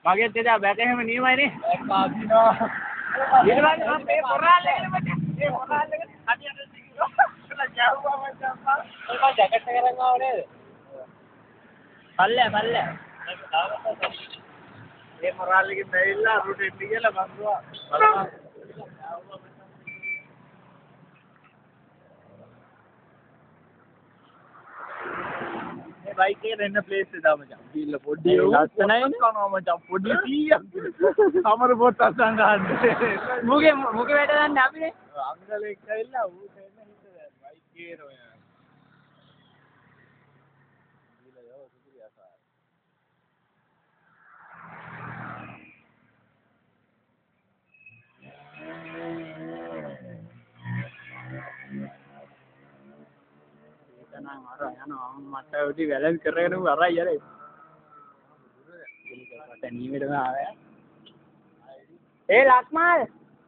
මගේ දෙදා බැක එහෙම නියමයිනේ. කාදිනා. ඊළඟට මේ පොරාල් එකනේ මචං. මේ පොරාල් එක හදියට දිගිනවා. කියලා ජාවුවා මචං. ඒක ජැකට් එක අරන් ආව නේද? පල්ලෑ. මේ පොරාල් එකේ බැවිලා රුට එන්න කියලා බංගුවා. बाइक के रहने प्लेस से था मचा फील पॉडी लස්සනයි කනවා මචං පොඩි 100ක් සමර පොත් අසංග ගන්න මුගේ වැඩ ගන්න අපිනේ අංගල එක්ක ඇවිල්ලා ඌ දෙන්න හිටද බයික් එකේ රෝ යා දීලා යව සුපිරි අසා Tenang marah ya no mata udah balance කරගෙන marah ya re ini udah ada eh Lakmal